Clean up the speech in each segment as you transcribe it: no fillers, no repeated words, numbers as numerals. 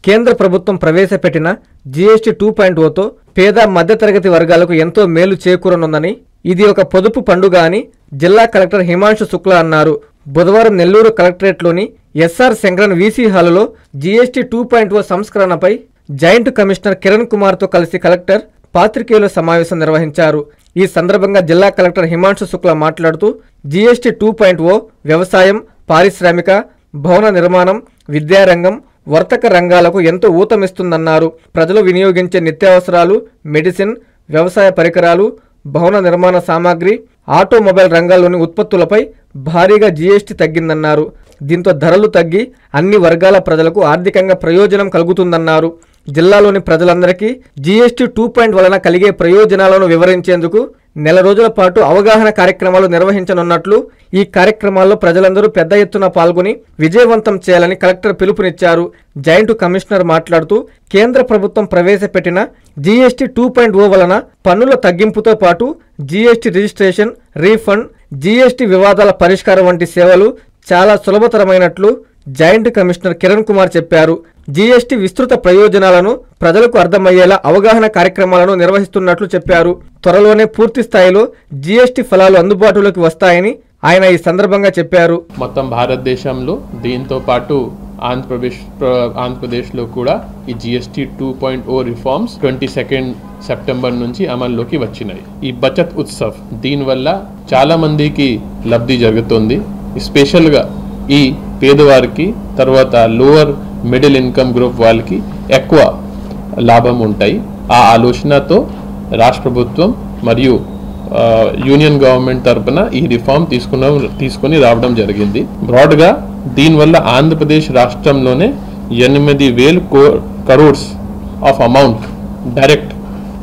కేంద్ర ప్రభుత్వం ప్రవేశపెట్టిన జీఎస్టీ 2.0తో పేద మధ్యతరగతి వర్గాలకు ఎంతో మేలు చేకూరనుందని, ఇది ఒక పొదుపు పండుగ అని జిల్లా కలెక్టర్ హిమాంశు శుక్లా అన్నారు. బుధవారం నెల్లూరు కలెక్టరేట్లోని ఎస్ఆర్ శంకరన్ వీసీ హాలులో జీఎస్టీ 2.0 సంస్కరణపై జాయింట్ కమిషనర్ కిరణ్ కుమార్తో కలిసి కలెక్టర్ పాత్రికేయుల సమావేశం నిర్వహించారు. ఈ సందర్భంగా జిల్లా కలెక్టర్ హిమాంశు శుక్లా మాట్లాడుతూ జీఎస్టీ 2.0 వ్యవసాయం, పారిశ్రామిక, భవన నిర్మాణం, విద్యారంగం, వర్తక రంగాలకు ఎంతో ఊతమిస్తుందన్నారు. ప్రజలు వినియోగించే నిత్యావసరాలు, మెడిసిన్, వ్యవసాయ పరికరాలు, భవన నిర్మాణ సామాగ్రి, ఆటోమొబైల్ రంగాల్లోని ఉత్పత్తులపై భారీగా జీఎస్టీ తగ్గిందన్నారు. దీంతో ధరలు తగ్గి అన్ని వర్గాల ప్రజలకు ఆర్థికంగా ప్రయోజనం కలుగుతుందన్నారు. జిల్లాలోని ప్రజలందరికీ జీఎస్టీ 2.0 వలన కలిగే ప్రయోజనాలను వివరించేందుకు నెల రోజుల పాటు అవగాహన కార్యక్రమాలు నిర్వహించనున్నట్లు, ఈ కార్యక్రమాల్లో ప్రజలందరూ పెద్ద ఎత్తున పాల్గొని విజయవంతం చేయాలని కలెక్టర్ పిలుపునిచ్చారు. జాయింట్ కమిషనర్ మాట్లాడుతూ కేంద్ర ప్రభుత్వం ప్రవేశపెట్టిన జీఎస్టీ 2.0 వలన పన్నుల తగ్గింపుతో పాటు జీఎస్టీ రిజిస్ట్రేషన్, రీఫండ్, జీఎస్టీ వివాదాల పరిష్కారం వంటి సేవలు చాలా సులభతరమైనట్లు జాయింట్ కమిషనర్ కిరణ్ కుమార్ చెప్పారు. జీఎస్టీ విస్తృత ప్రయోజనాలను ప్రజలకు అర్థమయ్యేలా అవగాహన కార్యక్రమాలను నిర్వహిస్తున్నట్లు చెప్పారు. త్వరలోనే పూర్తి స్థాయిలో జీఎస్టీ ఫలాలు అందుబాటులోకి వస్తాయని ఆయన ఈ సందర్భంగా చెప్పారు. మొత్తం భారతదేశంలో దీంతో పాటు ఆంధ్రప్రదేశ్లో కూడా ఈ జీఎస్టీ 2.0 రిఫార్మ్స్ 22 సెప్టెంబర్ నుంచి అమల్లోకి వచ్చినాయి. ఈ బచత్ ఉత్సవ్ దీనివల్ల చాలా మందికి లబ్ధి జరుగుతుంది. స్పెషల్గా ఈ పేదవారికి, తర్వాత లోవర్ మిడిల్ ఇన్కమ్ గ్రూప్ వాళ్ళకి ఎక్కువ లాభం ఉంటాయి. ఆ ఆలోచనతో రాష్ట్ర ప్రభుత్వం మరియు యూనియన్ గవర్నమెంట్ తరఫున ఈ రిఫార్మ్ తీసుకొని రావడం జరిగింది. బ్రాడ్గా దీనివల్ల ఆంధ్రప్రదేశ్ రాష్ట్రంలోనే 8,000 crores ఆఫ్ అమౌంట్ డైరెక్ట్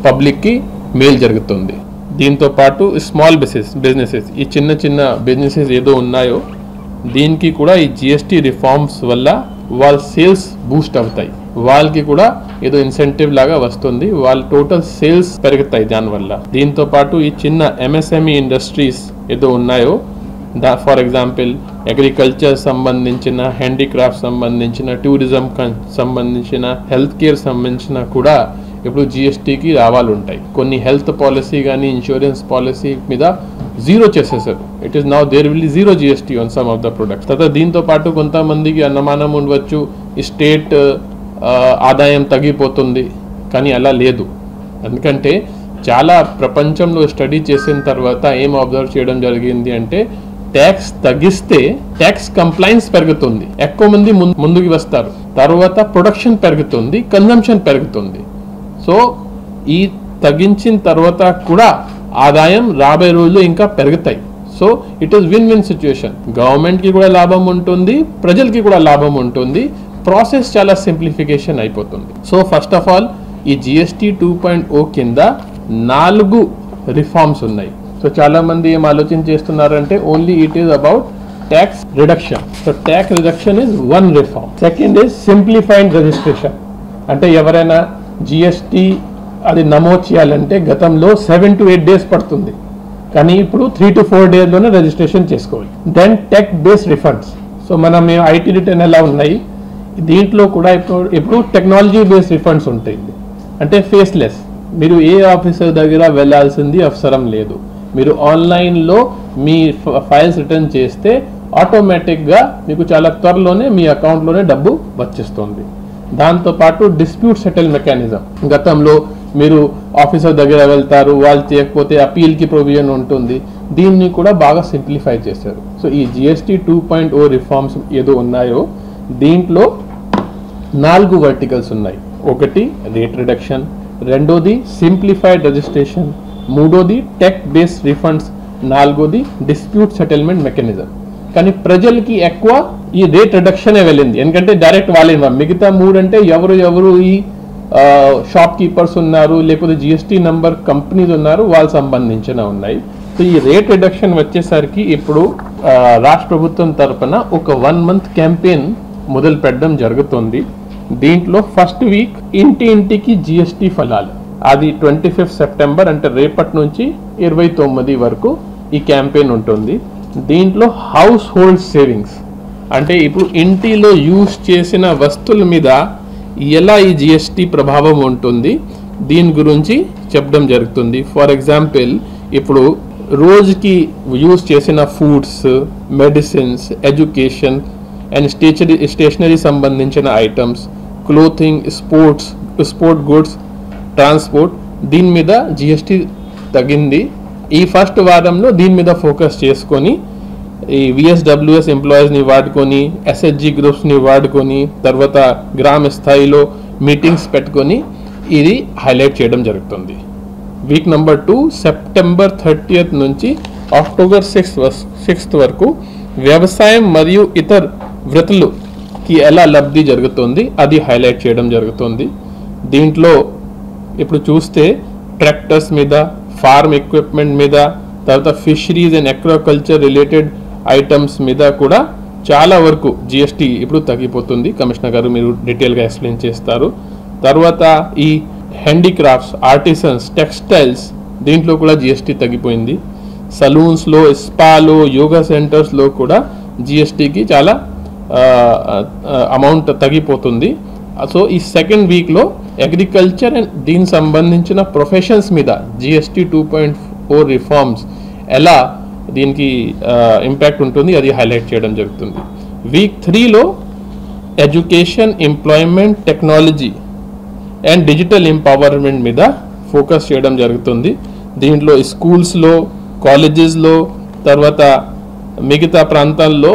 పబ్లిక్కి మేలు జరుగుతుంది. దీంతో పాటు స్మాల్ బిజినెసెస్, ఈ చిన్న చిన్న బిజినెసెస్ ఏదో ఉన్నాయో దీనికి కూడా ఈ జిఎస్టీ రిఫార్మ్స్ వల్ల వాళ్ళ సేల్స్ బూస్ట్ అవుతాయి. వాళ్ళకి కూడా ఏదో ఇన్సెంటివ్ లాగా వస్తుంది, వాళ్ళ టోటల్ సేల్స్ పెరుగుతాయి దానివల్ల. దీంతో పాటు ఈ చిన్న ఎంఎస్ఎంఈ ఇండస్ట్రీస్ ఏదో ఉన్నాయో, ఫర్ ఎగ్జాంపుల్ అగ్రికల్చర్ సంబంధించిన, హ్యాండీక్రాఫ్ట్ సంబంధించిన, టూరిజం సంబంధించిన, హెల్త్ కేర్ సంబంధించిన కూడా ఇప్పుడు జిఎస్టీకి రావాలి ఉంటాయి. కొన్ని హెల్త్ పాలసీ కానీ ఇన్సూరెన్స్ పాలసీ మీద జీరో చేసేసారు. It is now there will zero GST on some of the products. తర్వాత దీంతో పాటు కొంతమందికి అనుమానం ఉండవచ్చు, ఈ స్టేట్ ఆదాయం తగ్గిపోతుంది, కానీ అలా లేదు. ఎందుకంటే చాలా ప్రపంచంలో స్టడీ చేసిన తర్వాత ఏం అబ్జర్వ్ చేయడం జరిగింది అంటే, ట్యాక్స్ తగ్గిస్తే ట్యాక్స్ కంప్లైన్స్ పెరుగుతుంది, ఎక్కువ మంది ముందుకు వస్తారు, తర్వాత ప్రొడక్షన్ పెరుగుతుంది, కన్జంప్షన్ పెరుగుతుంది. సో ఈ తగ్గించిన తర్వాత కూడా ఆదాయం రాబోయే రోజులు ఇంకా పెరుగుతాయి. So it is win win situation. గవర్నమెంట్కి కూడా లాభం ఉంటుంది, ప్రజలకి కూడా లాభం ఉంటుంది, ప్రాసెస్ చాలా సింప్లిఫికేషన్ అయిపోతుంది. సో ఫస్ట్ ఆఫ్ ఆల్ ఈ జిఎస్టీ 2.0 కింద 4 రిఫార్మ్స్ ఉన్నాయి. సో చాలా మంది ఏం ఆలోచన చేస్తున్నారంటే only it is about tax reduction. So tax reduction is one reform. Second is simplified registration. అంటే ఎవరైనా జిఎస్టీ అది నమోదు చేయాలంటే గతంలో 7 to 8 days పడుతుంది, కానీ ఇప్పుడు 3 to 4 daysలోనే రిజిస్ట్రేషన్ చేసుకోవాలి. Then tech based refunds. So మనం ఐటీ రిటర్న్ ఎలా ఉన్నాయి, దీంట్లో కూడా ఇప్పుడు టెక్నాలజీ బేస్డ్ రిఫండ్స్ ఉంటాయి. అంటే ఫేస్లెస్, మీరు ఏ ఆఫీసర్ దగ్గర వెళ్ళాల్సింది అవసరం లేదు. మీరు ఆన్లైన్లో మీ ఫైల్స్ రిటర్న్ చేస్తే ఆటోమేటిక్గా మీకు చాలా త్వరలోనే మీ అకౌంట్లోనే డబ్బు వచ్చేస్తుంది. దాంతోపాటు డిస్ప్యూట్ సెటిల్ మెకానిజం. గతంలో మీరు ఆఫీసర్ దగ్గర వెళ్తారు, వాళ్ళు చేయకపోతే అపీల్కి ప్రొవిజన్ ఉంటుంది, దీన్ని కూడా బాగా సింప్లిఫై చేశారు. సో ఈ జిఎస్టీ 2.0 రిఫార్మ్స్ ఏదో ఉన్నాయో దీంట్లో 4 వర్టికల్స్ ఉన్నాయి. ఒకటి రేట్ రిడక్షన్, రెండోది సింప్లిఫైడ్ రిజిస్ట్రేషన్, మూడోది టెక్ బేస్డ్ రిఫండ్స్, నాలుగోది డిస్ప్యూట్ సెటిల్మెంట్ మెకానిజం. కానీ ప్రజలకి ఎక్కువ ఈ రేట్ రిడక్షనే వెళ్ళింది, ఎందుకంటే డైరెక్ట్ వాళ్ళే. మిగతా 3 అంటే ఎవరు ఈ షాప్ కీపర్స్ ఉన్నారు, లేకపోతే జిఎస్టీ నంబర్ కంపెనీస్ ఉన్నారు, వాళ్ళకి సంబంధించిన ఉన్నాయి. సో ఈ రేట్ రిడక్షన్ వచ్చేసరికి ఇప్పుడు రాష్ట్ర ప్రభుత్వం తరఫున ఒక 1 month క్యాంపెయిన్ మొదలు పెట్టడం జరుగుతుంది. దీంట్లో ఫస్ట్ వీక్ ఇంటింటికి జిఎస్టీ ఫలాలు, అది 25 సెప్టెంబర్ అంటే రేపటి నుంచి 29 వరకు ఈ క్యాంపెయిన్ ఉంటుంది. దీంట్లో హౌస్ హోల్డ్ సేవింగ్స్ అంటే ఇప్పుడు ఇంటిలో యూజ్ చేసిన వస్తువుల మీద ఎలా ఈ జిఎస్టీ ప్రభావం ఉంటుంది దీని గురించి చెప్పడం జరుగుతుంది. ఫర్ ఎగ్జాంపుల్, ఇప్పుడు రోజుకి యూజ్ చేసిన foods, medicines, education and stationery సంబంధించిన items, clothing, sport goods, transport, దీని మీద జిఎస్టీ తగ్గింది. ఈ ఫస్ట్ వారంలో దీని మీద ఫోకస్ చేసుకొని ఈ విఎస్డబ్ల్యూఎస్ ఎంప్లాయీస్ని వాడుకొని, ఎస్హెచ్జి గ్రూప్స్ని వాడుకొని, తర్వాత గ్రామ స్థాయిలో మీటింగ్స్ పెట్టుకొని ఇది హైలైట్ చేయడం జరుగుతుంది. వీక్ నెంబర్ 2 సెప్టెంబర్ 30 నుంచి అక్టోబర్ 6 వరకు వ్యవసాయం మరియు ఇతర వృత్తులకి ఎలా లబ్ధి జరుగుతుంది అది హైలైట్ చేయడం జరుగుతుంది. దీంట్లో ఇప్పుడు చూస్తే ట్రాక్టర్స్ మీద, ఫార్మ్ ఎక్విప్మెంట్ మీద, తర్వాత fisheries and aquaculture related items మీద కూడా చాలా వరకు జిఎస్టీ ఇప్పుడు తగ్గిపోతుంది. కమిషనర్ గారు మీరు డీటెయిల్గా ఎక్స్ప్లెయిన్ చేస్తారు. తర్వాత ఈ హ్యాండీక్రాఫ్ట్స్, ఆర్టిసన్స్, టెక్స్టైల్స్, దీంట్లో కూడా జిఎస్టీ తగ్గిపోయింది. సలూన్స్లో, స్పాలో, యోగా సెంటర్స్లో కూడా జిఎస్టీకి చాలా అమౌంట్ తగ్గిపోతుంది. సో ఈ సెకండ్ వీక్లో అగ్రికల్చర్ అండ్ దీనికి సంబంధించిన ప్రొఫెషన్స్ మీద జిఎస్టీ 2.4 రిఫార్మ్స్ ఎలా దీనికి ఇంపాక్ట్ ఉంటుంది అది హైలైట్ చేయడం జరుగుతుంది. వీక్ 3లో education, employment, technology and digital empowerment మీద ఫోకస్ చేయడం జరుగుతుంది. దీంట్లో స్కూల్స్లో, కాలేజెస్లో, తర్వాత మిగతా ప్రాంతాల్లో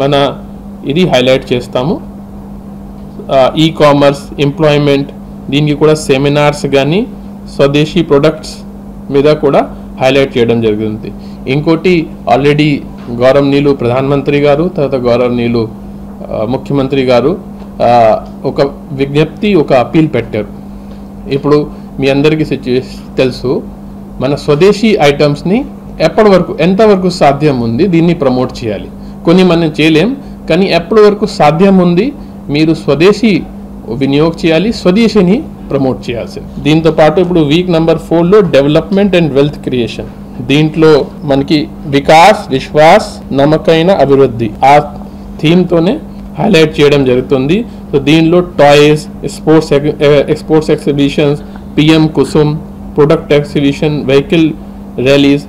మన ఇది హైలైట్ చేస్తాము. ఈ కామర్స్, ఎంప్లాయ్మెంట్, దీనికి కూడా సెమినార్స్ కానీ స్వదేశీ ప్రొడక్ట్స్ మీద కూడా హైలైట్ చేయడం జరుగుతుంది. ఇంకోటి ఆల్రెడీ గౌరవనీయులు ప్రధానమంత్రి గారు, తర్వాత గౌరవనీయులు ముఖ్యమంత్రి గారు ఒక విజ్ఞప్తి, ఒక అప్పీల్ పెట్టారు. ఇప్పుడు మీ అందరికీ తెలుసు, మన స్వదేశీ ఐటమ్స్ని ఎప్పటి వరకు ఎంతవరకు సాధ్యం ఉంది దీన్ని ప్రమోట్ చేయాలి. కొన్ని మనం చేయలేం, కానీ ఎప్పటి వరకు సాధ్యం ఉంది మీరు స్వదేశీ వినియోగం చేయాలి, స్వదేశీని ప్రమోట్ చేయాల్సింది. దీంతో పాటు ఇప్పుడు వీక్ నెంబర్ 4లో డెవలప్మెంట్ అండ్ వెల్త్ క్రియేషన్, దీంట్లో మనకి వికాస్, విశ్వాస్, నమ్మకైన అభివృద్ధి ఆ థీమ్తోనే హైలైట్ చేయడం జరుగుతుంది. సో దీనిలో toys, sports exhibitions, PM Kusum, product exhibition, vehicle rallies,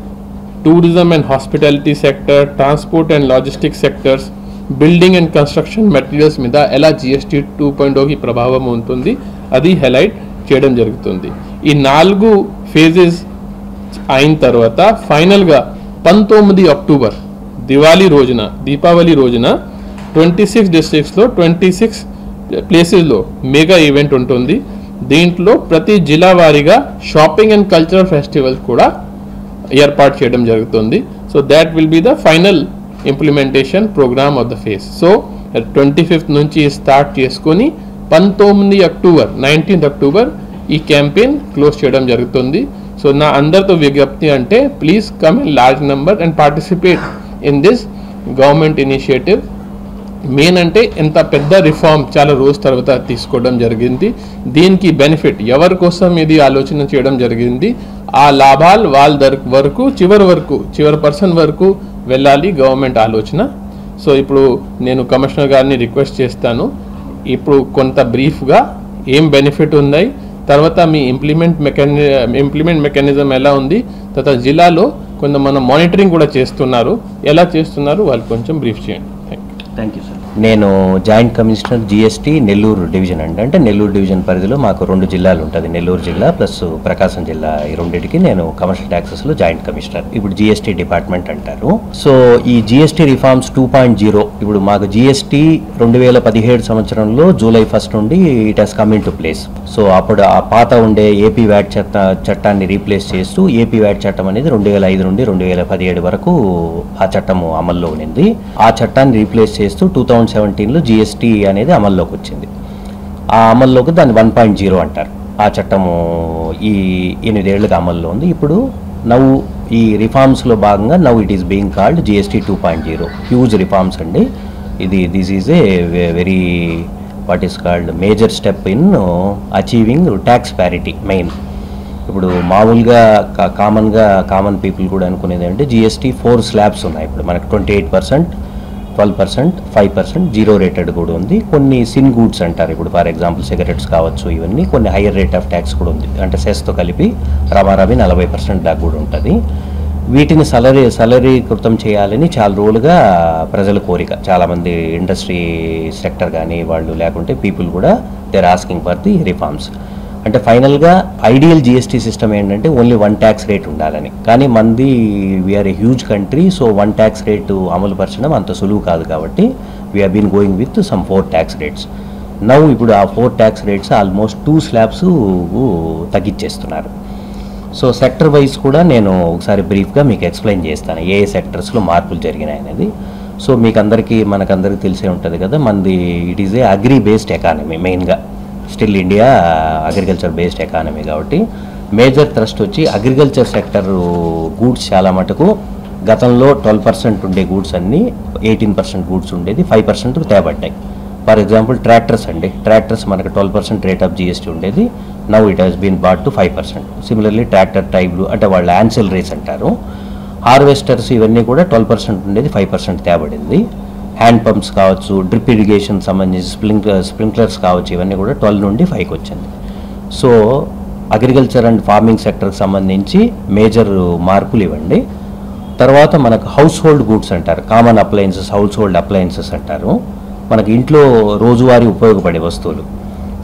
tourism and hospitality sector, transport and logistics sectors, building and construction materials మీద ఎలా జిఎస్టీ 2.0కి ప్రభావం ఉంటుంది అది హైలైట్ చేయడం జరుగుతుంది. ఈ 4 ఫేజెస్ అయిన తర్వాత ఫైనల్గా 19 అక్టోబర్ దీపావళి రోజున 26 డిస్ట్రిక్ట్స్లో 26 ప్లేసెస్లో మెగా ఈవెంట్ ఉంటుంది. దీంట్లో ప్రతి జిల్లా వారీగా షాపింగ్ అండ్ కల్చరల్ ఫెస్టివల్స్ కూడా ఏర్పాటు చేయడం జరుగుతుంది. So that will be the final implementation programme of the phase. So 25th నుంచి స్టార్ట్ చేసుకొని 19th అక్టోబర్ ఈ క్యాంపెయిన్ క్లోజ్ చేయడం జరుగుతుంది. సో నా అందరితో విజ్ఞప్తి అంటే please come in large number and participate in this government initiative. Main అంటే ఎంత పెద్ద రిఫార్మ్ చాలా రోజు తర్వాత తీసుకోవడం జరిగింది. దీనికి బెనిఫిట్ ఎవరి కోసం ఇది ఆలోచన చేయడం జరిగింది, ఆ లాభాలు వాళ్ళ వరకు చివరి పర్సన్ వరకు వెళ్ళాలి గవర్నమెంట్ ఆలోచన. సో ఇప్పుడు నేను కమిషనర్ గారిని రిక్వెస్ట్ చేస్తాను, ఇప్పుడు కొంత బ్రీఫ్గా ఏం బెనిఫిట్ ఉన్నాయి, తర్వాత మీ ఇంప్లిమెంట్ మెకానిజం ఎలా ఉంది, తర్వాత జిల్లాలో కొంత మనం మానిటరింగ్ కూడా చేస్తున్నారు, ఎలా చేస్తున్నారు వాళ్ళు కొంచెం బ్రీఫ్ చేయండి. Thank you sir. నేను joint commissioner GST Nellore division అండి. అంటే నెల్లూరు డివిజన్ పరిధిలో మాకు 2 జిల్లాలు ఉంటుంది, నెల్లూరు జిల్లా ప్లస్ ప్రకాశం జిల్లా. ఈ రెండింటికి నేను కమర్షియల్ ట్యాక్సెస్లో జాయింట్ కమిషనర్. ఇప్పుడు జిఎస్టీ డిపార్ట్మెంట్ అంటారు. సో ఈ జిఎస్టీ రిఫార్మ్స్ 2.0 ఇప్పుడు మాకు జిఎస్టీ 2017 సంవత్సరంలో జూలై 1 నుండి it has come in to place. So అప్పుడు ఆ పాత ఉండే ఏపీ వ్యాట్ చట్టాన్ని రీప్లేస్ చేస్తూ ఏపీ వ్యాట్ చట్టం అనేది 2005 నుండి 2017 వరకు ఆ చట్టము అమల్లో ఉన్నింది. ఆ చట్టాన్ని రీప్లేస్ చేస్తూ 2017లో జిఎస్టీ అనేది అమల్లోకి వచ్చింది. ఆ అమల్లోకి దాన్ని 1.0 అంటారు. ఆ చట్టము ఈ 8 ఏళ్ళుగా అమల్లో ఉంది. ఇప్పుడు నవ్వు ఈ రిఫార్మ్స్లో భాగంగా now it is being called GST 2.0. Huge reforms అండి. This is a very what is called major step in achieving tax parity. Main ఇప్పుడు మామూలుగా కామన్ పీపుల్ కూడా అనుకునేది అంటే జిఎస్టీ 4 స్లాబ్స్ ఉన్నాయి. ఇప్పుడు మనకు 28%, 12%, 5% జీరో రేటెడ్ కూడా ఉంది. కొన్ని సిన్ గూడ్స్ అంటారు, ఇప్పుడు ఫర్ ఎగ్జాంపుల్ సిగరెట్స్ కావచ్చు, ఇవన్నీ కొన్ని హైయర్ రేట్ ఆఫ్ ట్యాక్స్ కూడా ఉంది. అంటే సెస్తో కలిపి రమారమి 40% దాకా కూడా ఉంటుంది. వీటిని సలరీకృతం చేయాలని చాలా రోజులుగా ప్రజల కోరిక. చాలామంది ఇండస్ట్రీ సెక్టర్ కానీ వాళ్ళు లేకుంటే పీపుల్ కూడా they are asking for the reforms. అంటే ఫైనల్గా ఐడియల్ జిఎస్టీ సిస్టమ్ ఏంటంటే ఓన్లీ 1 ట్యాక్స్ రేట్ ఉండాలని. కానీ మంది we are a huge country, so 1 tax rate అమలు పరచడం అంత సులువు కాదు. కాబట్టి we have been going with some 4 tax rates. Now ఇప్పుడు ఆ 4 ట్యాక్స్ రేట్స్ ఆల్మోస్ట్ 2 స్లాబ్స్ తగ్గించేస్తున్నారు. సో సెక్టర్ వైజ్ కూడా నేను ఒకసారి బ్రీఫ్గా మీకు ఎక్స్ప్లెయిన్ చేస్తాను ఏ సెక్టర్స్లో మార్పులు జరిగినాయి అనేది. సో మనకందరికీ తెలిసే ఉంటుంది కదా, మనది it is a agri based economy. మెయిన్గా still India agriculture based economy కాబట్టి మేజర్ థ్రస్ట్ వచ్చి అగ్రికల్చర్ సెక్టర్ గూడ్స్ చాలా మటుకు గతంలో 12% ఉండే గూడ్స్ అన్నీ 18% గూడ్స్ ఉండేది 5% తేబడ్డాయి. ఫర్ ఎగ్జాంపుల్ ట్రాక్టర్స్ ట్రాక్టర్స్ మనకు 12% రేట్ ఆఫ్ జిఎస్టీ ఉండేది. Now it has been bought to 5%. Similarly tractor టైప్లు అంటే వాళ్ళు యాన్సిలరీస్ అంటారు, హార్వెస్టర్స్ ఇవన్నీ కూడా 12% ఉండేది 5% తేబడింది. హ్యాండ్ పంప్స్ కావచ్చు, డ్రిప్ ఇరిగేషన్ సంబంధించి స్ప్రింక్లర్స్ కావచ్చు, ఇవన్నీ కూడా 12 నుండి 5కి వచ్చింది. సో అగ్రికల్చర్ అండ్ ఫార్మింగ్ సెక్టర్కి సంబంధించి మేజర్ మార్పులు ఇవ్వండి. తర్వాత మనకు హౌస్ హోల్డ్ గూడ్స్ అంటారు, common appliances, house hold appliances అంటారు. మనకి ఇంట్లో రోజువారీ ఉపయోగపడే వస్తువులు,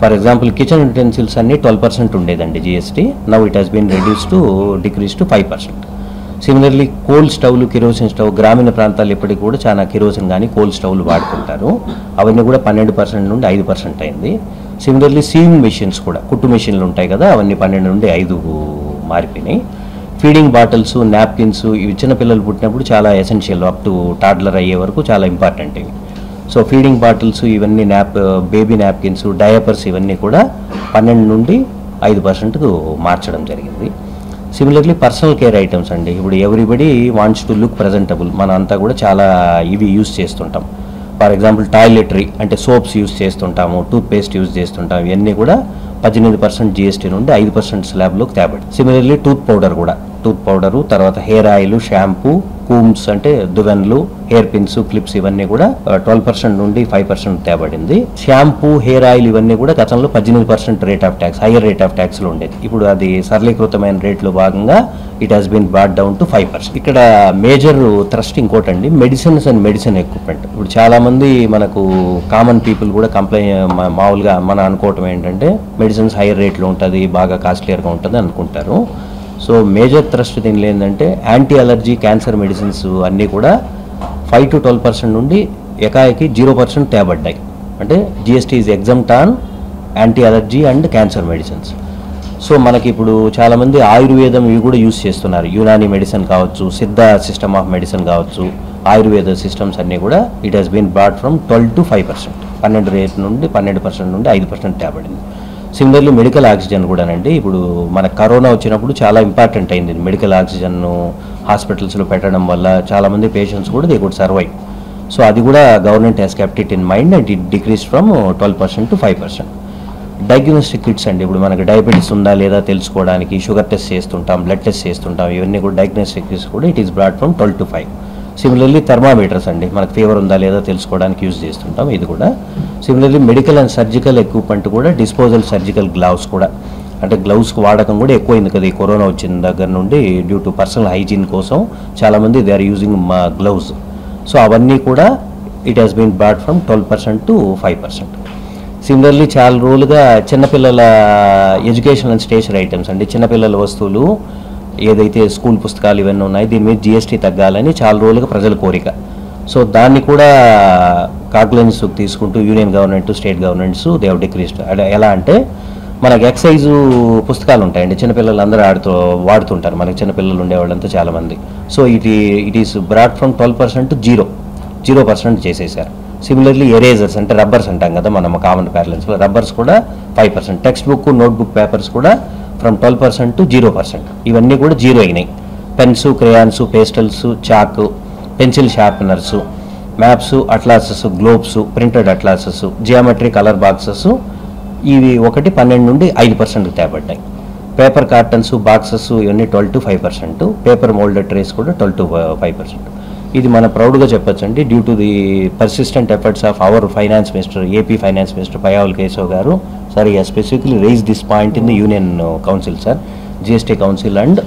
ఫర్ ఎగ్జాంపుల్ కిచెన్ యుటెన్సిల్స్ అన్నీ 12% ఉండేదండి GST. Now it has been decrease to 5%. Similarly coal స్టవ్లు, కిరోసిన్ స్టవ్, గ్రామీణ ప్రాంతాలు ఇప్పటికి కూడా చాలా కిరోసిన్ కానీ కోల్ స్టవ్లు వాడుతుంటారు. అవన్నీ కూడా 12% నుండి 5% అయింది. సిమిలర్లీ సీవింగ్ మెషిన్స్ కూడా, కుట్టు మెషిన్లు ఉంటాయి కదా, అవన్నీ 12 నుండి 5 మారిపోయినాయి. ఫీడింగ్ బాటిల్స్, నాప్కిన్స్, ఇవి చిన్నపిల్లలు పుట్టినప్పుడు చాలా ఎసెన్షియల్, అప్ టు టాడ్లర్ అయ్యే వరకు చాలా ఇంపార్టెంట్ ఇవి. సో ఫీడింగ్ బాటిల్స్ ఇవన్నీ, బేబీ నాప్కిన్స్, డయాపర్స్ ఇవన్నీ కూడా 12 నుండి 5%కు మార్చడం జరిగింది. సిమిలర్లీ పర్సనల్ కేర్ ఐటమ్స్ అండి, ఇప్పుడు everybody wants to look presentable. మనం అంతా కూడా చాలా ఇవి యూస్ చేస్తుంటాం. ఫర్ ఎగ్జాంపుల్ టాయిలెటరీ అంటే సోప్స్ యూస్ చేస్తుంటాము, టూత్పేస్ట్ యూస్ చేస్తుంటాం. ఇవన్నీ కూడా 18% జిఎస్టీ నుండి 5% స్లాబ్లోకి తేబడి. సిమిలర్లీ టూత్ పౌడరు, తర్వాత హెయిర్ ఆయిల్, షాంపూ, కూమ్స్ అంటే దువెన్లు, హెయిర్ పిన్స్, క్లిప్స్ ఇవన్నీ కూడా 12% నుండి 5% తేబడింది. షాంపూ, హెయిర్ ఆయిల్ ఇవన్నీ కూడా గతంలో 18% rate of tax, higher rate of ట్యాక్స్లో ఉండేది. ఇప్పుడు అది సరళీకృతమైన రేట్లో భాగంగా it has been brought down to 5%. ఇక్కడ మేజర్ థ్రస్ట్ ఇంకోటండి, మెడిసిన్స్ అండ్ మెడిసిన్ ఎక్విప్మెంట్. ఇప్పుడు చాలామంది మనకు కామన్ పీపుల్ కూడా మామూలుగా మనం అనుకోవటం ఏంటంటే మెడిసిన్స్ హైయర్ రేట్లో ఉంటుంది, బాగా కాస్ట్లీయర్గా ఉంటుంది అనుకుంటారు. సో మేజర్ థ్రస్ట్ దీనిలో ఏంటంటే యాంటీ అలర్జీ, క్యాన్సర్ మెడిసిన్స్ అన్నీ కూడా 5 to 12% నుండి ఏకాఏకి 0% తేబడ్డాయి. అంటే GST is exempt on anti allergy and cancer medicines. So మనకి ఇప్పుడు చాలామంది ఆయుర్వేదం ఇవి కూడా యూస్ చేస్తున్నారు. యునాని మెడిసిన్ కావచ్చు, సిద్ధ సిస్టమ్ ఆఫ్ మెడిసిన్ కావచ్చు, ఆయుర్వేద సిస్టమ్స్ అన్నీ కూడా it has been brought from 12 to 5%. 12% నుండి 5% తేబడింది. సిమిలర్లీ మెడికల్ ఆక్సిజన్ కూడానండి, ఇప్పుడు మన కరోనా వచ్చినప్పుడు చాలా ఇంపార్టెంట్ అయింది మెడికల్ ఆక్సిజన్ హాస్పిటల్స్లో పెట్టడం వల్ల చాలామంది పేషెంట్స్ కూడా దే కుడ్ సర్వైవ్. సో అది కూడా government has kept it in mind and it decrease from 12% to 5%. Diagnostic kits అండి, ఇప్పుడు మనకి డయాబెటీస్ ఉందా లేదా తెలుసుకోవడానికి షుగర్ టెస్ట్ చేస్తుంటాం, బ్లడ్ టెస్ట్ చేస్తుంటాం, ఇవన్నీ కూడా డయాగ్నోస్టిక్ కిట్స్ కూడా it is brought from 12 to 5. Similarly thermometers అండి, మనకు ఫీవర్ ఉందా లేదా తెలుసుకోవడానికి యూజ్ చేస్తుంటాం, ఇది కూడా. Similarly medical and surgical equipment కూడా, డిస్పోజల్ సర్జికల్ గ్లౌస్ కూడా, అంటే గ్లౌస్ వాడకం కూడా ఎక్కువైంది కదా ఈ కరోనా వచ్చిన దగ్గర నుండి. డ్యూ టు పర్సనల్ హైజీన్ కోసం చాలామంది they are using gloves. So అవన్నీ కూడా it has been brought from 12% to 5%. Similarly చాలా రోజులుగా చిన్నపిల్లల ఎడ్యుకేషన్ అండ్ స్టేషనరీ ఐటమ్స్ అండి, చిన్నపిల్లల వస్తువులు ఏదైతే స్కూల్ పుస్తకాలు ఇవన్నీ ఉన్నాయి, దీని మీద జిఎస్టీ తగ్గాలని చాలా రోజులుగా ప్రజల కోరిక. సో దాన్ని కూడా కాగ్లెన్స్ తీసుకుంటూ union government, state governments they have decreased. ఎలా అంటే మనకు ఎక్సైజు పుస్తకాలు ఉంటాయండి, చిన్నపిల్లలు అందరూ వాడుతుంటారు, మనకి చిన్నపిల్లలు ఉండేవాళ్ళంతా చాలామంది. So it is brought from 12% to 0% చేసేసారు. సిమిలర్లీ ఎరేజర్స్ అంటే రబ్బర్స్ అంటాం కదా మనం కామన్ ప్యారలెన్స్లో, రబ్బర్స్ కూడా 5%. టెక్స్ట్ బుక్, నోట్బుక్ పేపర్స్ కూడా ఫ్రమ్ 12% to 0%. ఇవన్నీ కూడా 0 అయినాయి. Pens, crayons, pastels, chalk, pencil sharpeners, maps, atlases, globes, printed atlases, geometry colour boxes ఇవి 12 నుండి 5% తేబడ్డాయి. పేపర్ కార్టన్స్, బాక్సెస్ ఇవన్నీ 12 to 5%. పేపర్ మోల్డెడ్ ట్రేస్ కూడా 12 to 5%. ఇది మన ప్రౌడ్గా చెప్పొచ్చండి. Due to the persistent efforts of our finance minister, AP finance minister Payyavula Keshav గారు sir specifically raise this point in the union council sir, GST council. And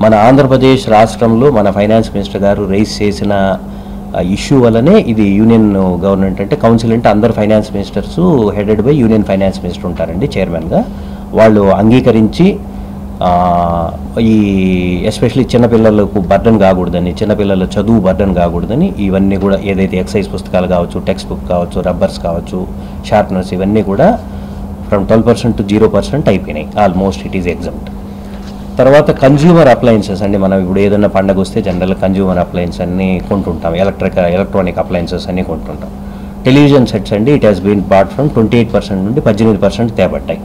మన ఆంధ్రప్రదేశ్ రాష్ట్రంలో మన ఫైనాన్స్ మినిస్టర్ గారు రైజ్ చేసిన ఇష్యూ వల్లనే ఇది యూనియన్ గవర్నమెంట్ అంటే council అంటే అందరు finance ministers headed by union finance minister ఉంటారండి చైర్మన్గా. వాళ్ళు అంగీకరించి ఈ ఎస్పెషలీ చిన్నపిల్లలకు బర్డన్ కాకూడదని, చిన్నపిల్లల చదువు బర్డన్ కాకూడదని ఇవన్నీ కూడా ఏదైతే ఎక్సైజ్ పుస్తకాలు కావచ్చు, టెక్స్ట్ బుక్ కావచ్చు, రబ్బర్స్ కావచ్చు, షార్ప్నర్స్ ఇవన్నీ కూడా ఫ్రమ్ 12% to 0% అయిపోయినాయి. Almost it is exempt. తర్వాత కన్జ్యూమర్ అప్లయన్సెస్ అండి, మనం ఇప్పుడు ఏదైనా పండగ వస్తే జనరల్గా కన్జ్యూమర్ అప్లయన్స్ అన్నీ కొంటుంటాం, ఎలక్ట్రానిక్ అప్లయన్సెస్ అన్నీ కొంటుంటాం. టెలివిజన్ సెట్స్ అండి, it has been brought from 28% నుండి 18% తేబడ్డాయి.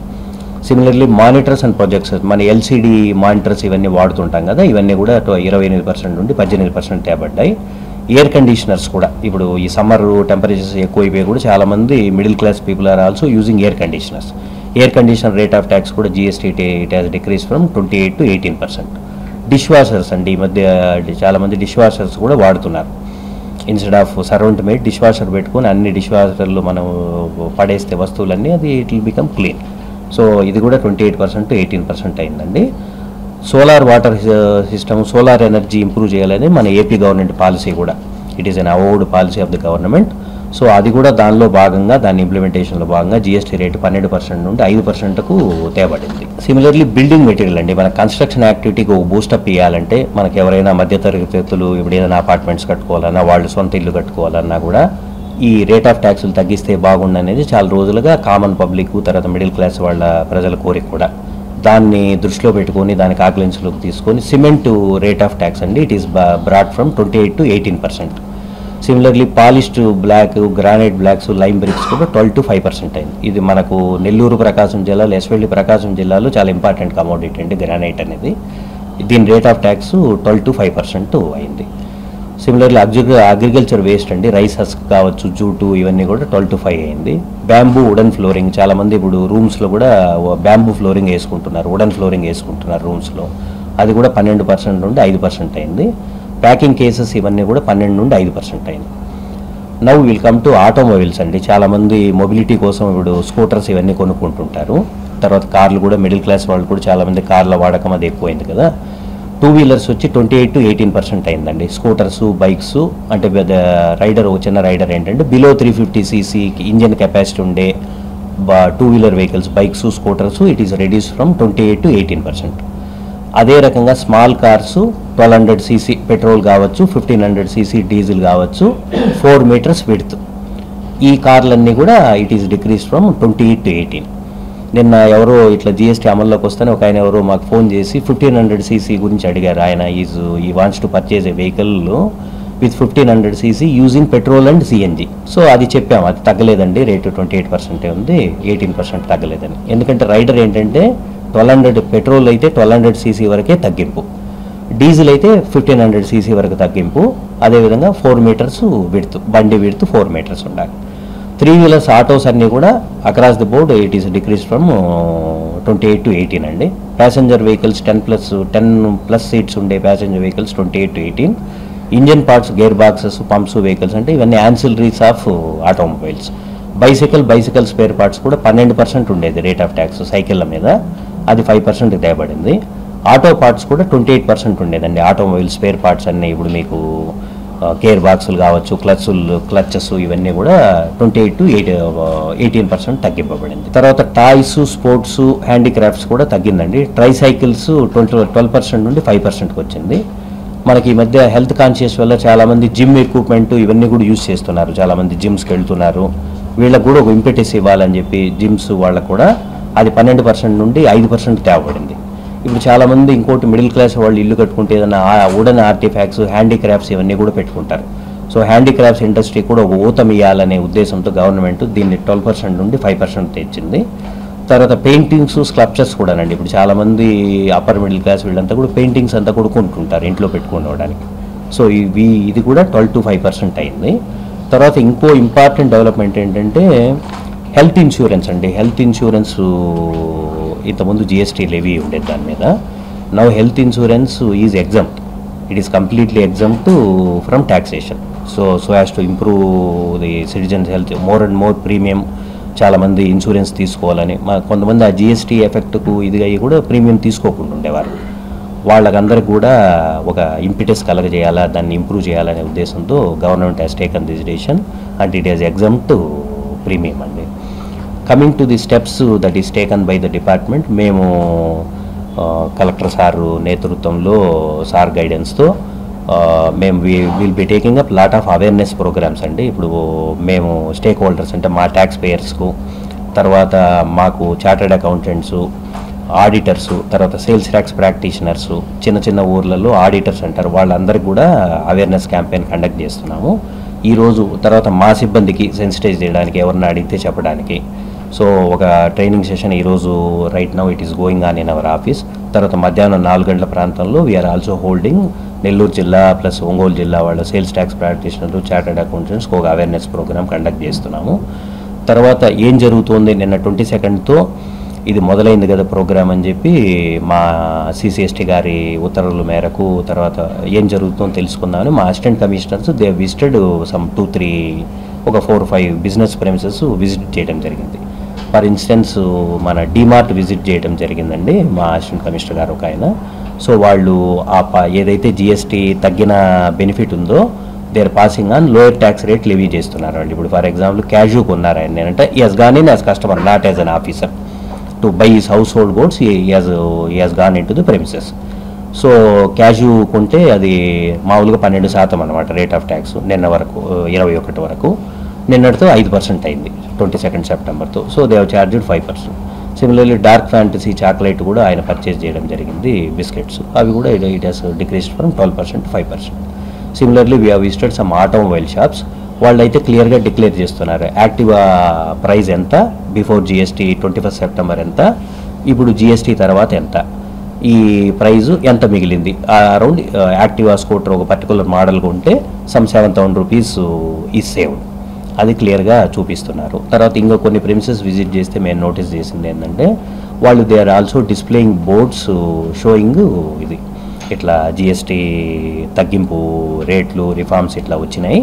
సిమిలర్లీ మానిటర్స్ అండ్ ప్రొజెక్ట్స్, మన ఎల్సిడి మానిటర్స్ ఇవన్నీ వాడుతుంటాం కదా, ఇవన్నీ కూడా 28% నుండి 18% తేబడ్డాయి. ఎయిర్ కండిషనర్స్ కూడా ఇప్పుడు ఈ సమ్మర్ టెంపరేచర్స్ ఎక్కువైపోయి కూడా చాలామంది middle class people are also using air conditioners. Air conditioner rate of tax కూడా GST it has decrease from 28% to 18%. Dish washers అండి, ఈ మధ్య చాలామంది డిష్ వాషర్స్ కూడా వాడుతున్నారు. Instead of servant maid dish washer పెట్టుకొని అన్ని డిష్ వాషర్లు మనం పడేస్తే వస్తువులన్నీ అది it will become clean. So ఇది కూడా 28% to 18% అయిందండి. Solar water system, solar energy improve చేయాలని మన ఏపీ గవర్నమెంట్ పాలసీ కూడా, it is an award policy of the government. So అది కూడా దానిలో భాగంగా, దాని ఇంప్లిమెంటేషన్లో భాగంగా జిఎస్టీ రేటు 12% నుండి 5%కు తేబడింది. సిమిలర్లీ బిల్డింగ్ మెటీరియల్ అండి, మన కన్స్ట్రక్షన్ యాక్టివిటీకి ఒక బూస్టప్ ఇవ్వాలంటే మనకి ఎవరైనా మధ్యతరగతి వ్యక్తులు ఇప్పుడు ఏదైనా అపార్ట్మెంట్స్ కట్టుకోవాలన్నా, వాళ్ళు సొంత ఇల్లు కట్టుకోవాలన్నా కూడా ఈ రేట్ ఆఫ్ ట్యాక్సులు తగ్గిస్తే బాగుండనేది చాలా రోజులుగా కామన్ పబ్లిక్, తర్వాత మిడిల్ క్లాస్ వాళ్ళ ప్రజల కోరిక కూడా. దాన్ని దృష్టిలో పెట్టుకొని దానికి ఆక్లెన్స్లోకి తీసుకొని సిమెంట్ రేట్ ఆఫ్ ట్యాక్స్ అండి, it is brought from 28% to 18%. Similarly polished block, granite blocks, lime bricks కూడా 12% to 5% అయింది. ఇది మనకు నెల్లూరు, ప్రకాశం జిల్లాలో, ఎస్పెషల్లీ ప్రకాశం జిల్లాలో చాలా ఇంపార్టెంట్ కమోడిటీ అండి గ్రానైట్ అనేది. దీని రేట్ ఆఫ్ ట్యాక్స్ 12% to 5% అయింది. సిమిలర్లీ అగ్రికల్చర్ వేస్ట్ అండి, రైస్ హస్క్ కావచ్చు, జూటు ఇవన్నీ కూడా 12% to 5% అయింది. బ్యాంబూ వుడెన్ ఫ్లోరింగ్, చాలామంది ఇప్పుడు రూమ్స్లో కూడా బ్యాంబూ ఫ్లోరింగ్ వేసుకుంటున్నారు, వుడెన్ ఫ్లోరింగ్ వేసుకుంటున్నారు రూమ్స్లో, అది కూడా 12% నుండి 5% అయింది. ప్యాకింగ్ కేసెస్ ఇవన్నీ కూడా 12% నుండి 5% అయింది. Now will come to automobiles అండి. చాలామంది మొబిలిటీ కోసం ఇప్పుడు స్కూటర్స్ ఇవన్నీ కొనుక్కుంటుంటారు. తర్వాత కార్లు కూడా, మిడిల్ క్లాస్ వాళ్ళు కూడా చాలామంది కార్ల వాడకం అది ఎక్కువైంది కదా. టూ వీలర్స్ వచ్చి 28% to 18% అయిందండి. స్కూటర్స్, బైక్స్ అంటే పెద్ద రైడర్, చిన్న రైడర్ ఏంటంటే బిలో 350cc ఇంజన్ కెపాసిటీ ఉండే two wheeler vehicles, bikes, scooters it is reduce from 28% to 18%. అదే రకంగా స్మాల్ కార్స్ 1200cc పెట్రోల్ కావచ్చు, 1500cc డీజిల్ కావచ్చు, 4 meters విడ్త్, ఈ కార్లన్నీ కూడా it is decrease from 28% to 18%. నిన్న ఎవరో ఇట్లా జిఎస్టీ అమల్లోకి వస్తేనే ఒక ఆయన ఎవరో మాకు ఫోన్ చేసి 1500cc గురించి అడిగారు. ఆయన ఈ wants to purchase A vehicle with 1500cc using petrol and CNG. So అది చెప్పాము, అది తగ్గలేదండి, రేటు 28% ఉంది, 18% తగ్గలేదని. ఎందుకంటే రైడర్ ఏంటంటే 1200 పెట్రోల్ అయితే 1200cc వరకే తగ్గింపు, డీజిల్ అయితే 1500cc వరకు తగ్గింపు. అదేవిధంగా 4 meters విడ్త్, బండి విడ్త్ 4 meters ఉండాలి. 3 wheelers ఆటోస్ అన్నీ కూడా across the board it is decrease from 28% to 18% అండి. ప్యాసింజర్ వెహికల్స్ 10+ సీట్స్ ఉండే passenger vehicles 28% to 18%. Engine parts, gear boxes, pumps vehicles అంటే ఇవన్నీ ancillaries of automobiles. Bicycle spare parts కూడా 12% ఉండేది రేట్ ఆఫ్ ట్యాక్స్ సైకిళ్ళ మీద, అది 5% తేబడింది. ఆటో పార్ట్స్ కూడా 28% ఉండేదండి. ఆటోమొబైల్ స్పేర్ పార్ట్స్ అన్నీ ఇప్పుడు మీకు గేర్ బాక్సులు కావచ్చు, క్లచెస్ ఇవన్నీ కూడా 28% to 18% తగ్గింపబడింది. తర్వాత టాయ్స్, స్పోర్ట్స్, హ్యాండీక్రాఫ్ట్స్ కూడా తగ్గిందండి. ట్రైసైకిల్స్ 12% నుండి 5%కి వచ్చింది. మనకి ఈ మధ్య హెల్త్ కాన్షియస్ వల్ల చాలామంది జిమ్ ఎక్విప్మెంట్ ఇవన్నీ కూడా యూజ్ చేస్తున్నారు, చాలామంది జిమ్స్కి వెళ్తున్నారు. వీళ్ళకు కూడా ఒక ఇంపెటిస్ ఇవ్వాలని చెప్పి జిమ్స్ వాళ్ళకు కూడా అది 12% నుండి 5% తేవబడింది. ఇప్పుడు చాలామంది ఇంకోటి మిడిల్ క్లాస్ వాళ్ళు ఇల్లు కట్టుకుంటే ఏదైనా వుడెన్ ఆర్టిఫాక్ట్స్, హ్యాండీక్రాఫ్ట్స్ ఇవన్నీ కూడా పెట్టుకుంటారు. సో హ్యాండీక్రాఫ్ట్స్ ఇండస్ట్రీ కూడా ఒక ఊతం ఇవ్వాలనే ఉద్దేశంతో గవర్నమెంట్ దీన్ని 12% నుండి 5% తెచ్చింది. తర్వాత పెయింటింగ్స్, స్కల్ప్చర్స్ కూడానండి. ఇప్పుడు చాలామంది అప్పర్ మిడిల్ క్లాస్ వీళ్ళంతా కూడా పెయింటింగ్స్ అంతా కూడా కొనుక్కుంటారు ఇంట్లో పెట్టుకోవడానికి. సో ఇది కూడా 12% to 5% అయింది. తర్వాత ఇంకో ఇంపార్టెంట్ డెవలప్మెంట్ ఏంటంటే హెల్త్ ఇన్సూరెన్స్ అండి. హెల్త్ ఇన్సూరెన్స్ ఇంతకుముందు జిఎస్టీ లెవీ ఉండేది దాని మీద. Now health insurance is exempt. It is completely exempt from taxation. So as to improve the citizens' health, more and more premium చాలామంది ఇన్సూరెన్స్ తీసుకోవాలని, కొంతమంది ఆ జిఎస్టీ ఎఫెక్ట్కు ఇది అయ్యి కూడా ప్రీమియం తీసుకోకుండా ఉండేవారు. వాళ్ళకందరికి కూడా ఒక ఇంపిటస్ కలగజేయాలా, దాన్ని ఇంప్రూవ్ చేయాలనే ఉద్దేశంతో government has taken this decision and it is exempt premium అండి. Coming to the steps that is taken by the department, మేము కలెక్టర్ సార్ నేతృత్వంలో, సార్ గైడెన్స్తో మేము will be taking up lot of awareness programmes అండి. ఇప్పుడు మేము stake holders అంటే మా ట్యాక్స్ పేయర్స్కు, తర్వాత మాకు చార్టర్డ్ అకౌంటెంట్స్, ఆడిటర్స్, తర్వాత సేల్స్ ట్యాక్స్ ప్రాక్టీషనర్స్, చిన్న చిన్న ఊర్లలో ఆడిటర్స్ అంటారు, వాళ్ళందరికీ కూడా అవేర్నెస్ క్యాంపెయిన్ కండక్ట్ చేస్తున్నాము ఈరోజు. తర్వాత మా సిబ్బందికి సెన్సిటైజ్ చేయడానికి, ఎవరిని అడిగితే చెప్పడానికి. సో ఒక ట్రైనింగ్ సెషన్ ఈరోజు right now it is going on in our office. తర్వాత మధ్యాహ్నం 4 గంటల ప్రాంతంలో వీఆర్ ఆల్సో హోల్డింగ్ నెల్లూరు జిల్లా ప్లస్ ఒంగోలు జిల్లా వాళ్ళ సేల్స్ ట్యాక్స్ ప్రాక్టీషనర్లు, చార్టర్డ్ అకౌంటెంట్స్కి ఒక అవేర్నెస్ ప్రోగ్రామ్ కండక్ట్ చేస్తున్నాము. తర్వాత ఏం జరుగుతుంది, నిన్న 22తో ఇది మొదలైంది కదా ప్రోగ్రామ్ అని చెప్పి మా సిసిఎస్టీ గారి ఉత్తర్వుల మేరకు తర్వాత ఏం జరుగుతుందో తెలుసుకుందామని మా assistant commissioners they visited some 2-3 ఒక 4-5 బిజినెస్ ప్రెమిసెస్ విజిట్ చేయడం జరిగింది. ఫర్ ఇన్స్టెన్స్ మన డిమార్ట్ విజిట్ చేయడం జరిగిందండి మా అసిస్టెంట్ కమిషనర్ గారు ఒక ఆయన. సో వాళ్ళు ఏదైతే జిఎస్టీ తగ్గిన బెనిఫిట్ ఉందో they are passing on lower tax rate levy చేస్తున్నారు అండి. ఇప్పుడు ఫర్ ఎగ్జాంపుల్ క్యాజుకు ఉన్నారు ఆయన, నేనంటే ఈ he's gone in as customer, not as an officer to buy his house hold goods, ఈ he's gone in to the premises. So cashew కొంటే అది మామూలుగా 12% అనమాట రేట్ ఆఫ్ ట్యాక్స్, నిన్న వరకు 21 వరకు, నిన్నటితో 5% అయింది 22 సెప్టెంబర్తో. So they have charged 5%. Similarly Dark Fantasy chocolate కూడా ఆయన పర్చేస్ చేయడం జరిగింది, బిస్కెట్స్, అవి కూడా it has decreased from 12% to 5%. Similarly we have visited some automobile shops, వాళ్ళు అయితే క్లియర్గా డిక్లేర్ చేస్తున్నారు యాక్టివా ప్రైస్ ఎంత, బిఫోర్ జిఎస్టీ 21 సెప్టెంబర్ ఎంత, ఇప్పుడు జిఎస్టీ తర్వాత ఎంత, ఈ ప్రైజు ఎంత మిగిలింది. అరౌండ్ యాక్టివా స్కూటర్ ఒక పర్టికులర్ మోడల్గా ఉంటే సమ్ 7,000 రూపీస్ ఈ సేవ్డ్, అది క్లియర్గా చూపిస్తున్నారు. తర్వాత ఇంకా కొన్ని ప్రెమిసెస్ విజిట్ చేస్తే మేము నోటీస్ చేసింది ఏంటంటే వాళ్ళు they are also displaying boards showing ఇది ఇట్లా జిఎస్టీ తగ్గింపు రేట్లు, రిఫార్మ్స్ ఇట్లా వచ్చినాయి,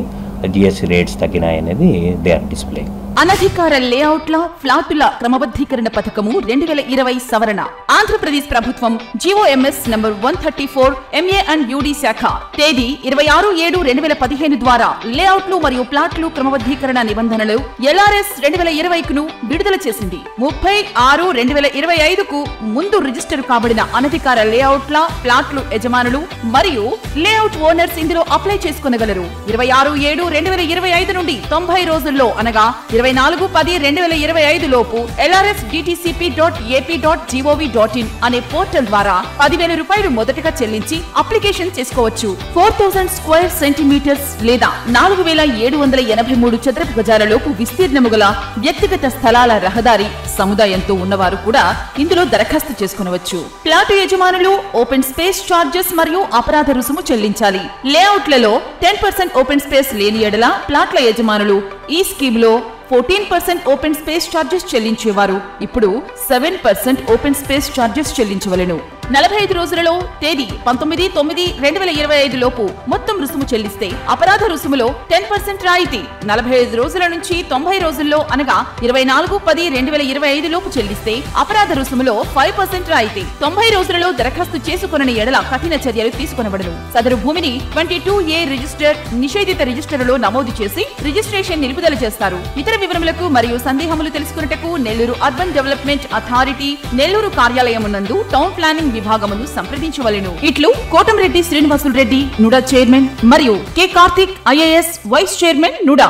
జిఎస్టీ రేట్స్ తగ్గినాయి అనేది దే ఆర్ డిస్ప్లేయింగ్. అనధికార లేఅవుట్ల ఫ్లాటుల క్రమబద్ధీకరణ పథకము 2020 సవరణ. ఆంధ్రప్రదేశ్ ప్రభుత్వం GOMS number 134 MA and UD శాఖ తేదీ 26/7/2015 ద్వారా లేఅవుట్లు మరియు ప్లాట్లు క్రమబద్ధీకరణ నిబంధనలు LRS 2020ను విడుదల చేసింది. 30/6/2025కు ముందు రిజిస్టర్ కాబడిన అనధికార లేఅవుట్ల ప్లాట్లు యజమానులు మరియు లేఅవుట్ ఓనర్స్ ఇందులో అప్లై చేసుకొనగలరు. 26/7/2025 నుండి 90 రోజుల్లో అనగా 24/10/2025 లోపు lrsdtcp.ap.gov.in అనే పోర్టల్ ద్వారా 10,000 రూపాయలు మొదటగా చెల్లించి అప్లికేషన్ చేసుకోవచ్చు. 4000 స్క్వేర్ సెంటీమీటర్స్ లేదా 4,783 చదరపు గజాల లోపు విస్తీర్ణము గల వ్యక్తిగత స్థలాల రహదారి సముదాయంతో ఉన్నవారు కూడా ఇందులో దరఖాస్తు చేసుకునవచ్చు. ప్లాటు యజమానులు ఓపెన్ స్పేస్ చార్జెస్ మరియు అపరాధ రుసుము చెల్లించాలి. లేఅవుట్లలో 10% ఓపెన్ స్పేస్ లేని ఎడల ప్లాట్ల యజమానులు ఈ స్కీమ్ లో 14% ఓపెన్ స్పేస్ చార్జెస్ చెల్లించేవారు ఇప్పుడు 7% ఓపెన్ స్పేస్ చార్జెస్ చెల్లించవలెను. 45 రోజులలో తేదీ 19/9/2025 లోపు మొత్తం రుసుము చెల్లిస్తే అపరాధ రుసుములో 10% రాయితీ. 45 రోజుల నుంచి 90 రోజుల్లో అనగా 24/10/2025 లోపు చెల్లిస్తే అపరాధ రుసుములో 5% రాయితీ. 90 రోజులలో దరఖాస్తు చేసుకొనని ఎడల కఠిన చర్యలు తీసుకొనబడును. సదరు భూమిని 22A రిజిస్టర్ నిషేధిత రిజిస్టర్లో నమోదు చేసి రిజిస్ట్రేషన్ నిలుపుదల చేస్తారు. ఇతర వివరములకు మరియు సందేహములు తెలుసుకున్నటకు Nellore urban development authority Nellore కార్యాలయమునందు టౌన్ ప్లానింగ్ విభాగమును సంప్రదించవలెను. ఇట్లు కోటంరెడ్డి శ్రీనివాసులు రెడ్డి నుడా చైర్మన్ మరియు K Karthik IAS vice chairman NUDA.